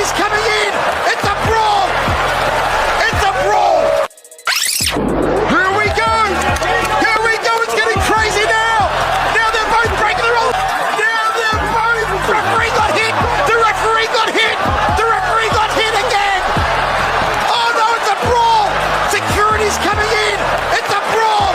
Security's coming in! It's a brawl! It's a brawl! Here we go! Here we go! It's getting crazy now! Now they're both breaking the rules! Now they're both... The referee got hit! The referee got hit! The referee got hit again! Oh no, it's a brawl! Security's coming in! It's a brawl!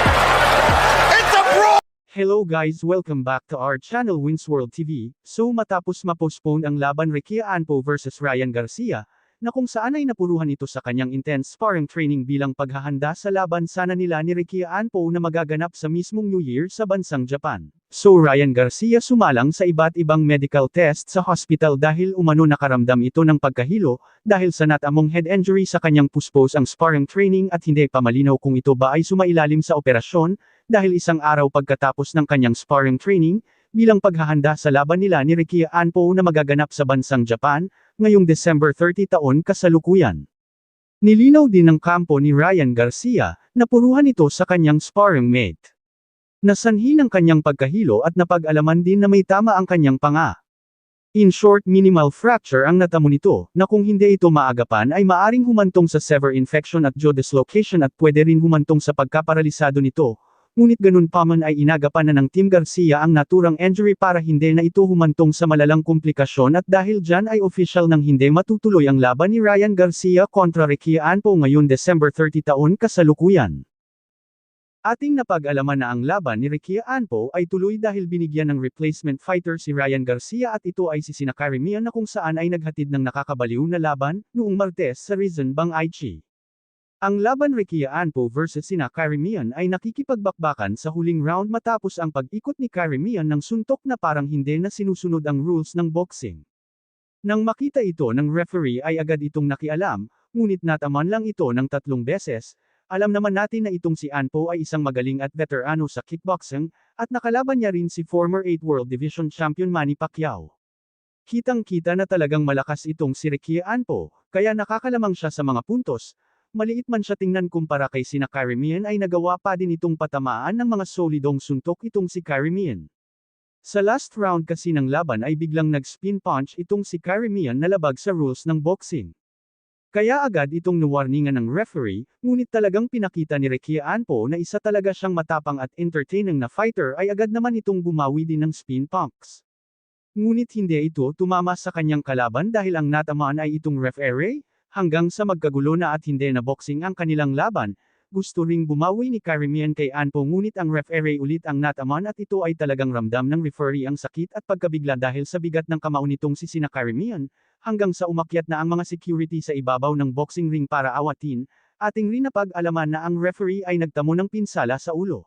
It's a brawl! Hello guys, welcome back to our channel Winsworld TV. So matapos ma-postpone ang laban Ricky Anpo versus Ryan Garcia, na kung saan ay napuruhan ito sa kanyang intense sparring training bilang paghahanda sa laban sana nila ni Ricky Anpo na magaganap sa mismong New Year sa bansang Japan. So Ryan Garcia sumalang sa iba't ibang medical test sa hospital dahil umano nakaramdam ito ng pagkahilo, dahil sa natamong head injury sa kanyang puspos ang sparring training at hindi pa malinaw kung ito ba ay sumailalim sa operasyon, dahil isang araw pagkatapos ng kanyang sparring training, bilang paghahanda sa laban nila ni Ricky Anpo na magaganap sa bansang Japan, ngayong December 30 taon kasalukuyan. Nilinaw din ng kampo ni Ryan Garcia, na puruhan ito sa kanyang sparring mate. Nasanhi ng kanyang pagkahilo at napag-alaman din na may tama ang kanyang panga. In short, minimal fracture ang natamo nito, na kung hindi ito maagapan ay maaring humantong sa severe infection at jaw dislocation at pwede rin humantong sa pagkaparalisado nito. Ngunit ganun pa man ay inagapan na ng Team Garcia ang naturang injury para hindi na ito humantong sa malalang komplikasyon, at dahil dyan ay official nang hindi matutuloy ang laban ni Ryan Garcia kontra Ricky Anpo ngayon December 30 taon kasalukuyan. Ating napag-alaman na ang laban ni Ricky Anpo ay tuloy dahil binigyan ng replacement fighter si Ryan Garcia, at ito ay si Sina Carimian na kung saan ay naghatid ng nakakabaliw na laban noong Martes sa Rizon Bang Aichi. Ang laban Ricky Anpo versus Sina Carimian ay nakikipagbakbakan sa huling round matapos ang pag-ikot ni Carimian ng suntok na parang hindi na sinusunod ang rules ng boxing. Nang makita ito ng referee ay agad itong nakialam, ngunit nataman lang ito ng 3 beses. Alam naman natin na itong si Anpo ay isang magaling at veterano sa kickboxing, at nakalaban niya rin si former 8 World Division Champion Manny Pacquiao. Kitang-kita na talagang malakas itong si Ricky Anpo, kaya nakakalamang siya sa mga puntos. Maliit man siya tingnan kumpara kay Sina Carimian ay nagawa pa din itong patamaan ng mga solidong suntok itong si Carimian. Sa last round kasi ng laban ay biglang nag-spin punch itong si Carimian na labag sa rules ng boxing. Kaya agad itong nawarningan ng referee, ngunit talagang pinakita ni Ricky Anpo na isa talaga siyang matapang at entertaining na fighter, ay agad naman itong bumawi din ng spin punks. Ngunit hindi ito tumama sa kanyang kalaban dahil ang natamaan ay itong referee. Hanggang sa magkagulo na at hindi na boxing ang kanilang laban, gusto ring bumawi ni Carimian kay Anpo, ngunit ang referee ulit ang nataman, at ito ay talagang ramdam ng referee ang sakit at pagkabigla dahil sa bigat ng kamao nitong si Sina Carimian, hanggang sa umakyat na ang mga security sa ibabaw ng boxing ring para awatin. Ating rin napag-alaman na ang referee ay nagtamo ng pinsala sa ulo.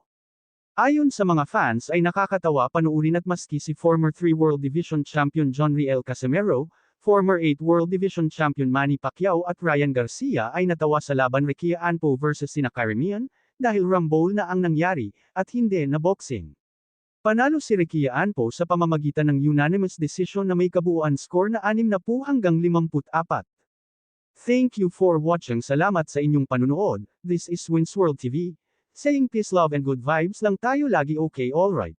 Ayon sa mga fans ay nakakatawa panuurin, at maski si former 3 World Division Champion John Riel Casimero, former 8 World Division Champion Manny Pacquiao at Ryan Garcia ay natawa sa laban Ricky Anpo versus Sina Carimian, dahil rumble na ang nangyari, at hindi na boxing. Panalo si Ricky Anpo sa pamamagitan ng unanimous decision na may kabuuan score na 60-54. Thank you for watching. Salamat sa inyong panunood. This is Winsworld TV. Saying peace, love and good vibes lang tayo lagi. Okay, alright.